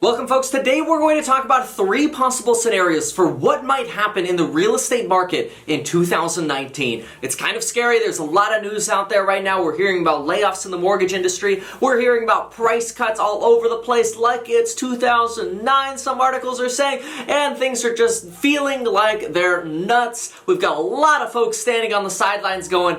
Welcome folks, today we're going to talk about 3 possible scenarios for what might happen in the real estate market in 2019. It's kind of scary, there's a lot of news out there right now. We're hearing about layoffs in the mortgage industry, we're hearing about price cuts all over the place like it's 2009, some articles are saying, and things are just feeling like they're nuts. We've got a lot of folks standing on the sidelines going,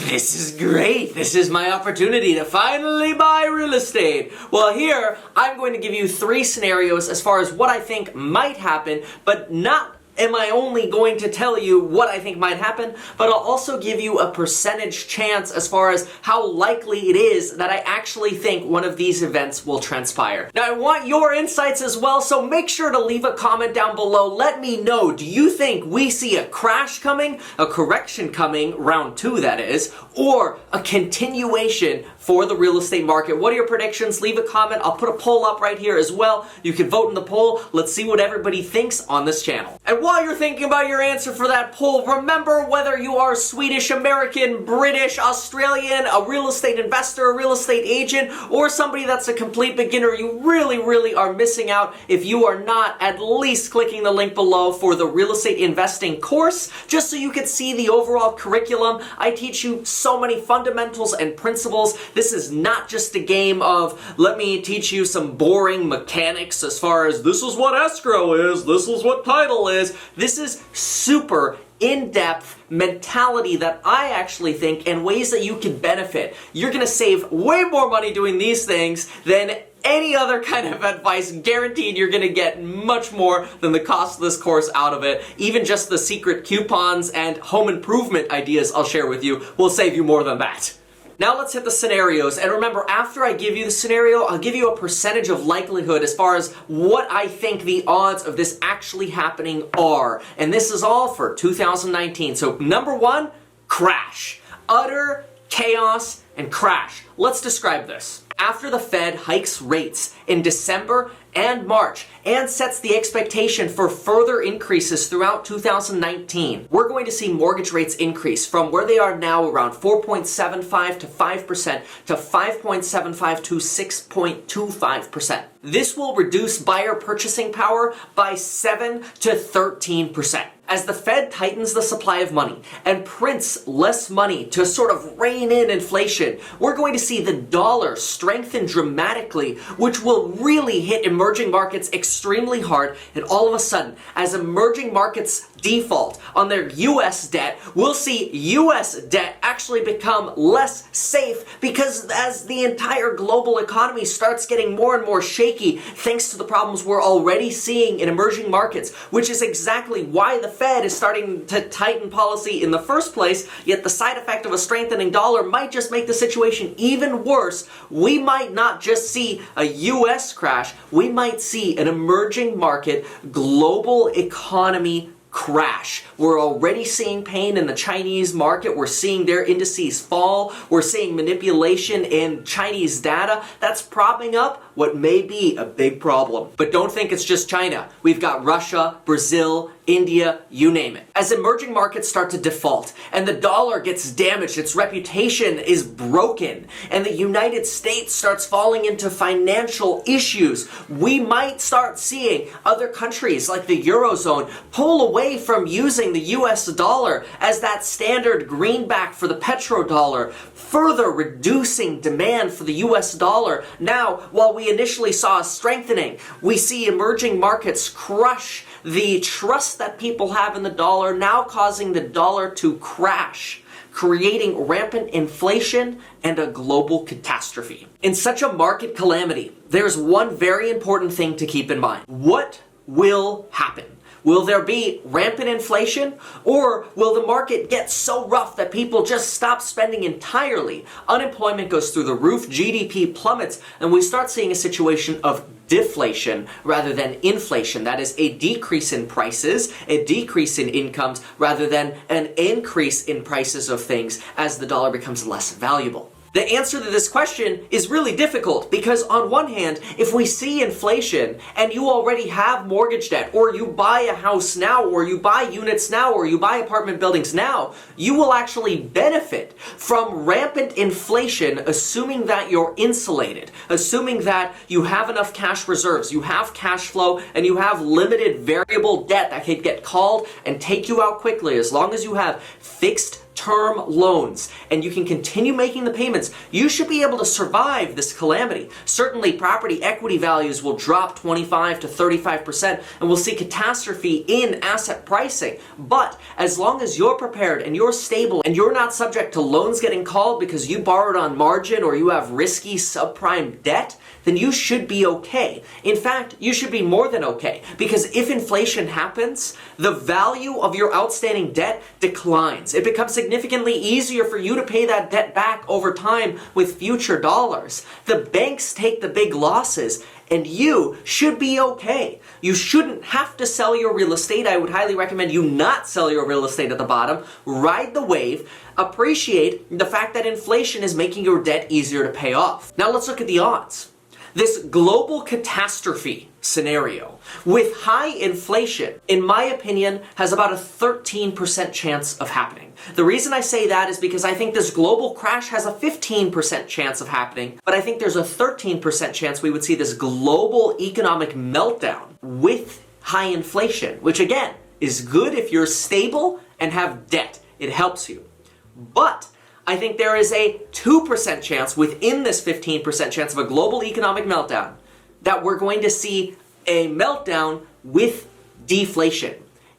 this is great, this is my opportunity to finally buy real estate. Well, here, I'm going to give you 3 scenarios as far as what I think might happen, but not am I only going to tell you what I think might happen, but I'll also give you a percentage chance as far as how likely it is that I actually think one of these events will transpire. Now, I want your insights as well, so make sure to leave a comment down below. Let me know, do you think we see a crash coming, a correction coming, round 2 that is, or a continuation for the real estate market? What are your predictions? Leave a comment. I'll put a poll up right here as well. You can vote in the poll. Let's see what everybody thinks on this channel. And while you're thinking about your answer for that poll, remember, whether you are Swedish, American, British, Australian, a real estate investor, a real estate agent, or somebody that's a complete beginner, you really are missing out if you are not at least clicking the link below for the real estate investing course, just so you can see the overall curriculum. I teach you so many fundamentals and principles. This is not just a game of, let me teach you some boring mechanics as far as this is what escrow is, this is what title is. This is super in-depth mentality that I actually think and ways that you can benefit. You're gonna save way more money doing these things than any other kind of advice. Guaranteed you're gonna get much more than the cost of this course out of it. Even just the secret coupons and home improvement ideas I'll share with you will save you more than that. Now let's hit the scenarios, and remember, after I give you the scenario, I'll give you a percentage of likelihood as far as what I think the odds of this actually happening are. And this is all for 2019. So number 1, crash. Utter chaos and crash. Let's describe this. After the Fed hikes rates in December and March and sets the expectation for further increases throughout 2019, we're going to see mortgage rates increase from where they are now, around 4.75 to 5%, to 5.75 to 6.25%. This will reduce buyer purchasing power by 7 to 13%. As the Fed tightens the supply of money and prints less money to sort of rein in inflation, we're going to see the dollar strengthen dramatically, which will really hit emerging markets extremely hard. And all of a sudden, as emerging markets default on their US debt, we'll see US debt actually become less safe, because as the entire global economy starts getting more and more shaky thanks to the problems we're already seeing in emerging markets, which is exactly why the Fed is starting to tighten policy in the first place, yet the side effect of a strengthening dollar might just make the situation even worse. We might not just see a US crash, we might see an emerging market global economy crash. We're already seeing pain in the Chinese market. We're seeing their indices fall. We're seeing manipulation in Chinese data. That's propping up what may be a big problem. But don't think it's just China. We've got Russia, Brazil, India, you name it. As emerging markets start to default and the dollar gets damaged, its reputation is broken, and the United States starts falling into financial issues, we might start seeing other countries like the Eurozone pull away from using the US dollar as that standard greenback for the petrodollar, further reducing demand for the US dollar. Now, while we initially saw a strengthening, we see emerging markets crush the trust that people have in the dollar, now causing the dollar to crash, creating rampant inflation and a global catastrophe. In such a market calamity, there's one very important thing to keep in mind. What will happen? Will there be rampant inflation, or will the market get so rough that people just stop spending entirely? Unemployment goes through the roof, GDP plummets, and we start seeing a situation of deflation rather than inflation. That is a decrease in prices, a decrease in incomes, rather than an increase in prices of things as the dollar becomes less valuable. The answer to this question is really difficult because on one hand, if we see inflation and you already have mortgage debt, or you buy a house now, or you buy units now, or you buy apartment buildings now, you will actually benefit from rampant inflation, assuming that you're insulated, assuming that you have enough cash reserves, you have cash flow, and you have limited variable debt that could get called and take you out quickly. As long as you have fixed term loans and you can continue making the payments, you should be able to survive this calamity. Certainly property equity values will drop 25 to 35% and we'll see catastrophe in asset pricing. But as long as you're prepared and you're stable and you're not subject to loans getting called because you borrowed on margin or you have risky subprime debt, then you should be okay. In fact, you should be more than okay, because if inflation happens, the value of your outstanding debt declines. It becomes significantly easier for you to pay that debt back over time with future dollars. The banks take the big losses, and you should be okay. You shouldn't have to sell your real estate. I would highly recommend you not sell your real estate at the bottom. Ride the wave. Appreciate the fact that inflation is making your debt easier to pay off. Now let's look at the odds. This global catastrophe scenario with high inflation, in my opinion, has about a 13% chance of happening. The reason I say that is because I think this global crash has a 15% chance of happening, but I think there's a 13% chance we would see this global economic meltdown with high inflation, which again is good if you're stable and have debt. It helps you. But I think there is a 2% chance within this 15% chance of a global economic meltdown that we're going to see a meltdown with deflation.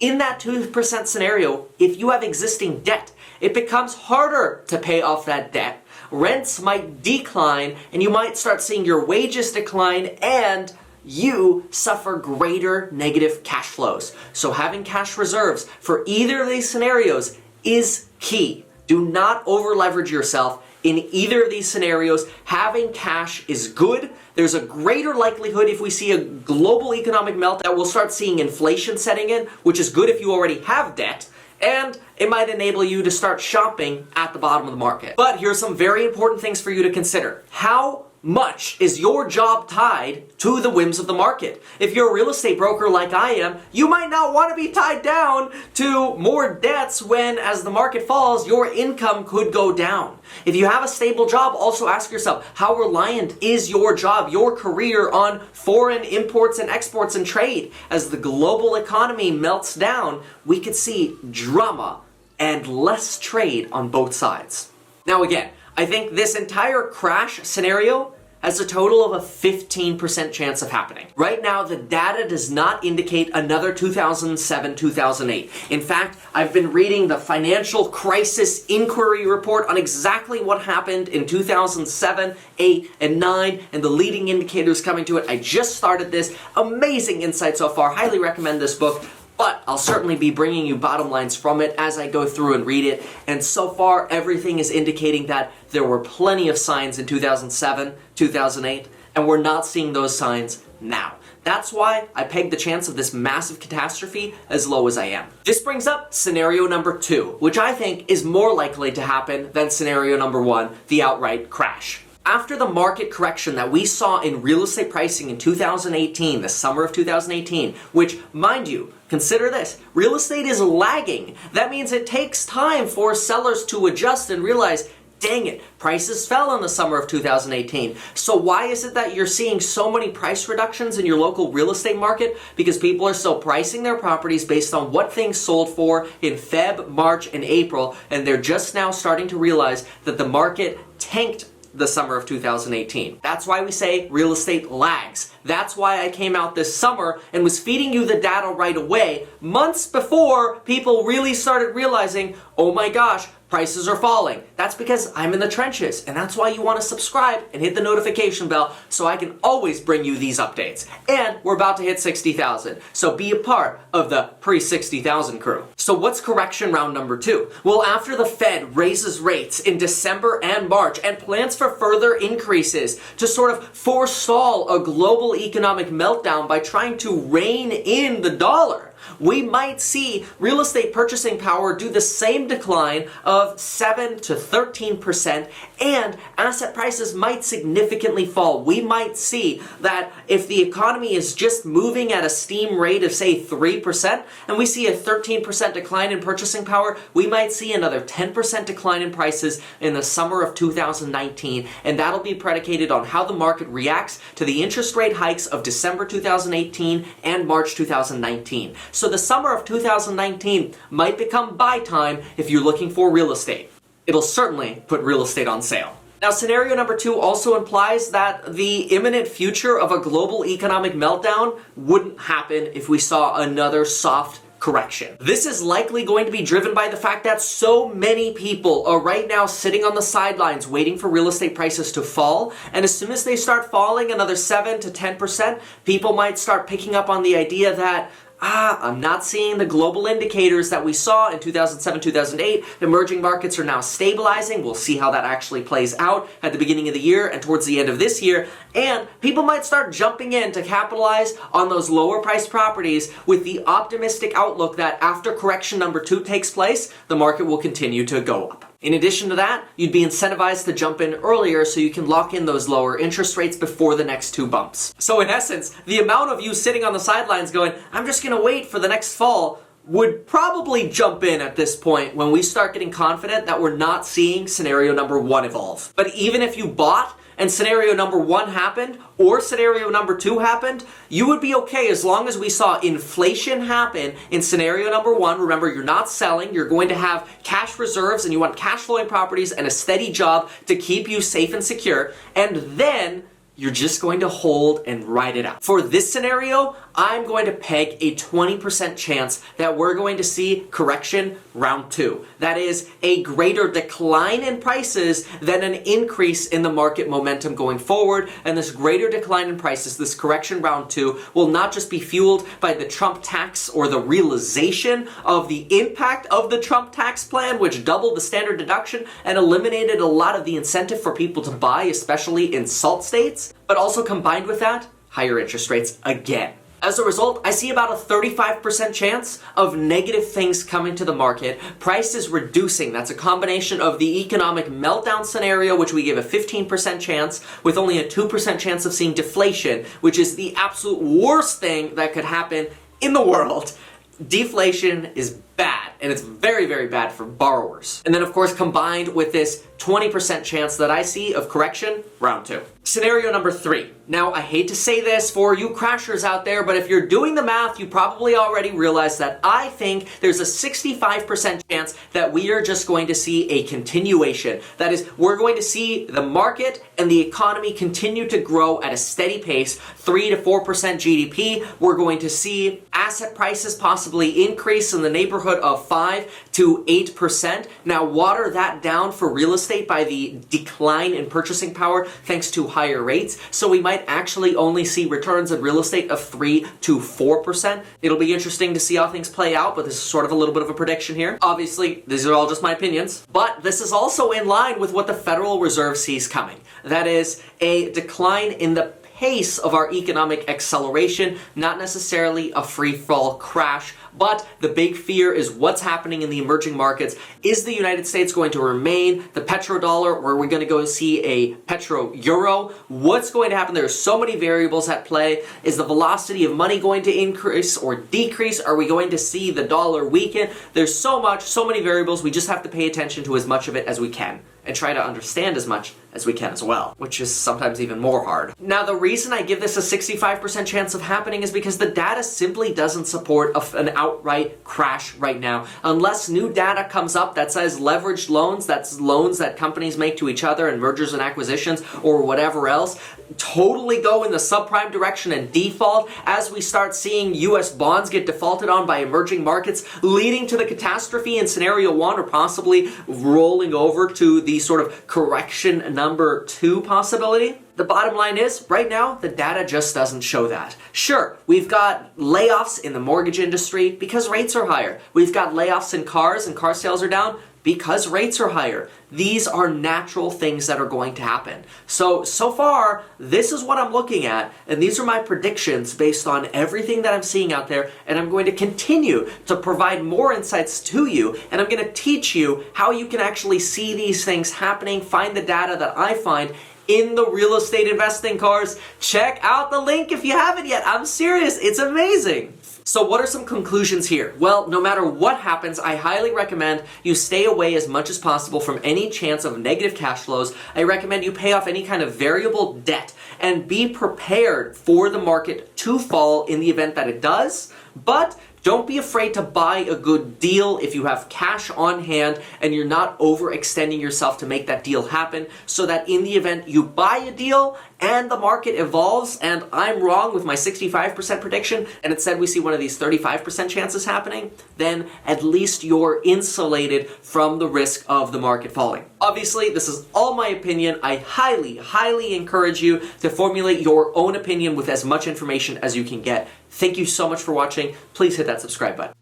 In that 2% scenario, if you have existing debt, it becomes harder to pay off that debt. Rents might decline and you might start seeing your wages decline and you suffer greater negative cash flows. So having cash reserves for either of these scenarios is key. Do not over leverage yourself in either of these scenarios. Having cash is good. There's a greater likelihood if we see a global economic meltdown that we'll start seeing inflation setting in, which is good if you already have debt, and it might enable you to start shopping at the bottom of the market. But here's some very important things for you to consider. How much is your job tied to the whims of the market? If you're a real estate broker like I am, you might not want to be tied down to more debts when, as the market falls, your income could go down. If you have a stable job, also ask yourself, how reliant is your job, your career, on foreign imports and exports and trade? As the global economy melts down, we could see drama and less trade on both sides. Now again, I think this entire crash scenario has a total of a 15% chance of happening. Right now, the data does not indicate another 2007-2008. In fact, I've been reading the Financial Crisis Inquiry Report on exactly what happened in 2007, 8, and 9, and the leading indicators coming to it. I just started this. Amazing insight so far. Highly recommend this book. But I'll certainly be bringing you bottom lines from it as I go through and read it. And so far, everything is indicating that there were plenty of signs in 2007, 2008, and we're not seeing those signs now. That's why I pegged the chance of this massive catastrophe as low as I am. This brings up scenario number 2, which I think is more likely to happen than scenario number 1, the outright crash. After the market correction that we saw in real estate pricing in 2018, the summer of 2018, which, mind you, consider this, real estate is lagging. That means it takes time for sellers to adjust and realize, dang it, prices fell in the summer of 2018. So why is it that you're seeing so many price reductions in your local real estate market? Because people are still pricing their properties based on what things sold for in Feb, March, and April, and they're just now starting to realize that the market tanked the summer of 2018. That's why we say real estate lags. That's why I came out this summer and was feeding you the data right away, months before people really started realizing, oh my gosh, prices are falling. That's because I'm in the trenches, and that's why you want to subscribe and hit the notification bell so I can always bring you these updates. And we're about to hit 60,000, so be a part of the pre-60,000 crew. So what's correction round number 2? Well, after the Fed raises rates in December and March and plans for further increases to sort of forestall a global economic meltdown by trying to rein in the dollar, We might see real estate purchasing power do the same decline of 7 to 13%, and asset prices might significantly fall. We might see that if the economy is just moving at a steam rate of, say, 3%, and we see a 13% decline in purchasing power, we might see another 10% decline in prices in the summer of 2019, and that'll be predicated on how the market reacts to the interest rate hikes of December 2018 and March 2019. So the summer of 2019 might become buy time if you're looking for real estate. It'll certainly put real estate on sale. Now, scenario number 2 also implies that the imminent future of a global economic meltdown wouldn't happen if we saw another soft correction. This is likely going to be driven by the fact that so many people are right now sitting on the sidelines waiting for real estate prices to fall, and as soon as they start falling another 7 to 10%, people might start picking up on the idea that I'm not seeing the global indicators that we saw in 2007, 2008. Emerging markets are now stabilizing. We'll see how that actually plays out at the beginning of the year and towards the end of this year. And people might start jumping in to capitalize on those lower priced properties with the optimistic outlook that after correction number 2 takes place, the market will continue to go up. In addition to that, you'd be incentivized to jump in earlier so you can lock in those lower interest rates before the next 2 bumps. So in essence, the amount of you sitting on the sidelines going, I'm just going to wait for the next fall, would probably jump in at this point when we start getting confident that we're not seeing scenario number 1 evolve. But even if you bought and scenario number 1 happened, or scenario number 2 happened, you would be okay as long as we saw inflation happen in scenario number 1. Remember, you're not selling, you're going to have cash reserves, and you want cash flowing properties and a steady job to keep you safe and secure, and then you're just going to hold and ride it out. For this scenario, I'm going to peg a 20% chance that we're going to see correction round 2. That is a greater decline in prices than an increase in the market momentum going forward. And this greater decline in prices, this correction round 2, will not just be fueled by the Trump tax or the realization of the impact of the Trump tax plan, which doubled the standard deduction and eliminated a lot of the incentive for people to buy, especially in SALT states, but also combined with that, higher interest rates again. As a result, I see about a 35% chance of negative things coming to the market. Prices reducing. That's a combination of the economic meltdown scenario, which we give a 15% chance, with only a 2% chance of seeing deflation, which is the absolute worst thing that could happen in the world. Deflation is bad, and it's very, very bad for borrowers. And then, of course, combined with this 20% chance that I see of correction, round 2. Scenario number 3. Now, I hate to say this for you crashers out there, but if you're doing the math, you probably already realize that I think there's a 65% chance that we are just going to see a continuation. That is, we're going to see the market and the economy continue to grow at a steady pace, 3 to 4% GDP. We're going to see asset prices possibly increase in the neighborhood of 5 to 8%. Now, water that down for real estate by the decline in purchasing power thanks to higher rates. So we might actually only see returns in real estate of 3 to 4%. It'll be interesting to see how things play out, but this is sort of a little bit of a prediction here. Obviously, these are all just my opinions, but this is also in line with what the Federal Reserve sees coming. That is a decline in the pace of our economic acceleration, not necessarily a free fall crash, but the big fear is what's happening in the emerging markets. Is the United States going to remain the petrodollar, or are we going to go see a petro-euro? What's going to happen? There are so many variables at play. Is the velocity of money going to increase or decrease? Are we going to see the dollar weaken? There's so many variables. We just have to pay attention to as much of it as we can and try to understand as much as we can as well, which is sometimes even more hard. Now, the reason I give this a 65% chance of happening is because the data simply doesn't support an outright crash right now. Unless new data comes up that says leveraged loans, that's loans that companies make to each other and mergers and acquisitions or whatever else, totally go in the subprime direction and default as we start seeing US bonds get defaulted on by emerging markets, leading to the catastrophe in scenario 1 or possibly rolling over to the sort of correction number 2 possibility. The bottom line is, right now, the data just doesn't show that. Sure, we've got layoffs in the mortgage industry because rates are higher. We've got layoffs in cars and car sales are down because rates are higher. These are natural things that are going to happen. So far, this is what I'm looking at, and these are my predictions based on everything that I'm seeing out there, and I'm going to continue to provide more insights to you, and I'm going to teach you how you can actually see these things happening, find the data that I find in the real estate investing course. Check out the link if you haven't yet. I'm serious, it's amazing. So what are some conclusions here? Well, no matter what happens, I highly recommend you stay away as much as possible from any chance of negative cash flows. I recommend you pay off any kind of variable debt and be prepared for the market to fall in the event that it does. But don't be afraid to buy a good deal if you have cash on hand and you're not overextending yourself to make that deal happen, so that in the event you buy a deal and the market evolves and I'm wrong with my 65% prediction and it said we see one of these 35% chances happening, then at least you're insulated from the risk of the market falling. Obviously, this is all my opinion. I highly encourage you to formulate your own opinion with as much information as you can get. Thank you so much for watching. Please hit that subscribe button.